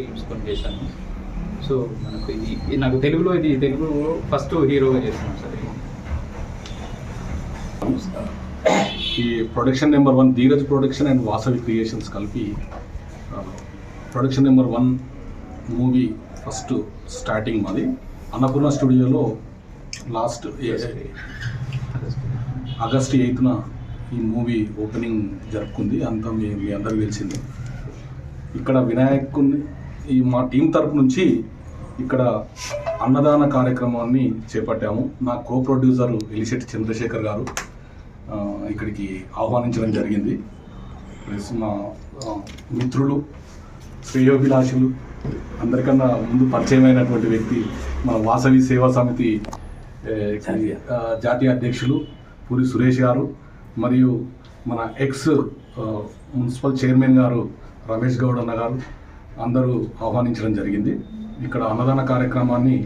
Films చేశాను. So మనకు ఇది నాకు తెలుగులో ఫస్ట్ హీరోగా చేస్తున్నాను సార్. ఈ production number 1 Dheeraj production and Vasavi creations కలిపి production number 1 movie first starting మాది అన్నపూర్ణ స్టూడియోలో లాస్ట్ ఆగస్ట్ 8న ఈ మూవీ ఓపెనింగ్ జరుపుకుంది. అంతా మీ అందరికీ తెలిసింది. ఇక్కడ వినాయకుని మా టీం తరపు నుంచి ఇక్కడ అన్నదాన కార్యక్రమాన్ని చేపట్టాము. నా కో ప్రొడ్యూసర్ ఎలిశెట్టి చంద్రశేఖర్ గారు ఇక్కడికి ఆహ్వానించడం జరిగింది. ప్లస్ మా మిత్రులు శ్రేయోభిలాషులు అందరికన్నా ముందు పరిచయమైనటువంటి వ్యక్తి మన వాసవి సేవా సమితి జాతీయ అధ్యక్షులు పూరి సురేష్ గారు మరియు మన ఎక్స్ మున్సిపల్ చైర్మన్ గారు రమేష్ గౌడ్ అన్న గారు అందరూ ఆహ్వానించడం జరిగింది. ఇక్కడ అన్నదాన కార్యక్రమాన్ని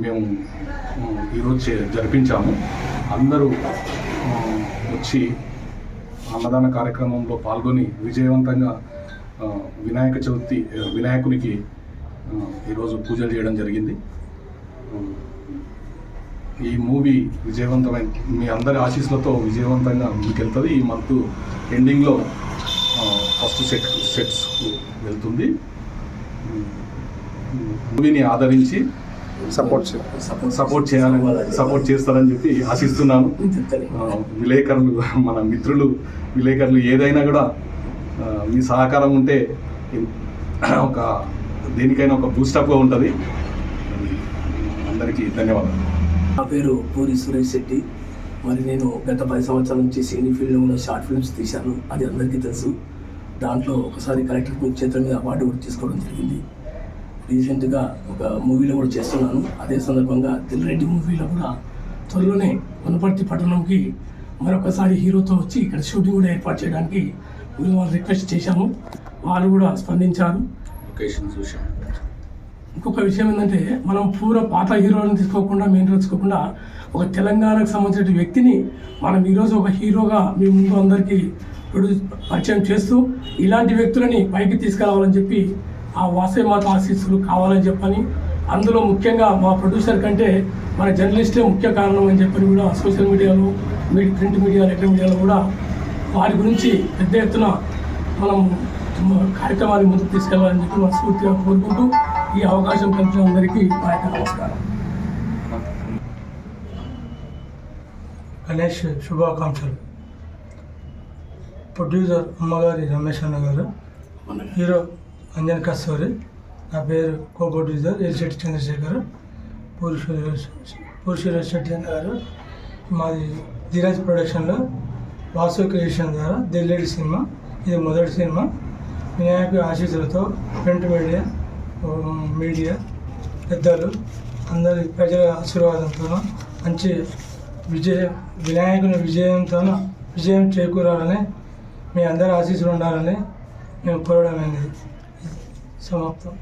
మేము ఈరోజు జరిపించాము. అందరూ వచ్చి అన్నదాన కార్యక్రమంలో పాల్గొని విజయవంతంగా వినాయకునికి ఈరోజు పూజలు చేయడం జరిగింది. ఈ మూవీ విజయవంతమైన మీ అందరి ఆశీస్సులతో విజయవంతంగా ముందుకెళ్తుంది. ఈ మంత్ ఎండింగ్లో ఫస్ట్ సెట్స్కు వెళ్తుంది. మూవీని ఆదరించి సపోర్ట్ చేస్తారని చెప్పి ఆశిస్తున్నాను. విలేకరులు మన మిత్రులు విలేకరులు ఏదైనా కూడా మీ సహకారం ఉంటే దేనికైనా ఒక బూస్టప్గా ఉంటుంది. అందరికీ ధన్యవాదాలు. నా పేరు పూరి సురేష్ శెట్టి. మరి నేను గత 10 సంవత్సరాల నుంచి సినీ ఫీల్డ్లో ఉన్న షార్ట్ ఫిల్మ్స్ తీశాను. అది అందరికీ తెలుసు. దాంట్లో ఒకసారి కలెక్టర్ చేతుల మీద అవార్డు కూడా తీసుకోవడం జరిగింది. రీసెంట్గా ఒక మూవీలో కూడా చేస్తున్నాను. అదే సందర్భంగా దిల్రెడ్డి మూవీలో కూడా త్వరలోనే వనపర్తి పట్టణంకి మరొకసారి హీరోతో వచ్చి ఇక్కడ షూటింగ్ కూడా ఏర్పాటు చేయడానికి వాళ్ళు రిక్వెస్ట్ చేశాము. వాళ్ళు కూడా స్పందించారు. ఇంకొక విషయం ఏంటంటే మనం పాత హీరోలను తీసుకోకుండా మెయిన్ తీసుకోకుండా ఒక తెలంగాణకు సంబంధించిన వ్యక్తిని మనం ఈరోజు ఒక హీరోగా మీ ముందు అందరికీ పరిచయం చేస్తూ ఇలాంటి వ్యక్తులని పైకి తీసుకురావాలని చెప్పి ఆ వాసవి మాత ఆశీస్సులు కావాలని చెప్పని, అందులో ముఖ్యంగా మా ప్రొడ్యూసర్ కంటే మన జర్నలిస్టే ముఖ్య కారణం అని చెప్పని కూడా సోషల్ మీడియాలో ప్రింట్ మీడియా ఎలక్ట్రానిక్ మీడియాలో కూడా వారి గురించి పెద్ద ఎత్తున మనం కార్యక్రమాన్ని ముందుకు తీసుకెళ్లాలని చెప్పి మనస్ఫూర్తిగా కోరుకుంటూ ఈ అవకాశం కల్పించిన అందరికీ నా యొక్క నమస్కారం. గణేష్ శుభాకాంక్షలు. ప్రొడ్యూసర్ అమ్మగారి రమేష్ అన్న గారు, హీరో అంజన్ కస్తూరి, నా పేరు కో ప్రొడ్యూసర్ ఎలిశెట్టి చంద్రశేఖర్, పూరి శెట్టి అన్న గారు. మాది ధీరజ్ ప్రొడక్షన్లో వాసు క్రియేషన్ ద్వారా దిల్లేడి సినిమా. ఇది మొదటి సినిమా. వినాయక ఆశీస్సులతో ప్రింట్ మీడియా పెద్దలు అందరి ప్రజల ఆశీర్వాదంతో మంచి వినాయకుని విజయం చేకూరాలని, మీ అందరి ఆశీస్సులు ఉండాలని మేము కోరడమైనది. సమాప్తం.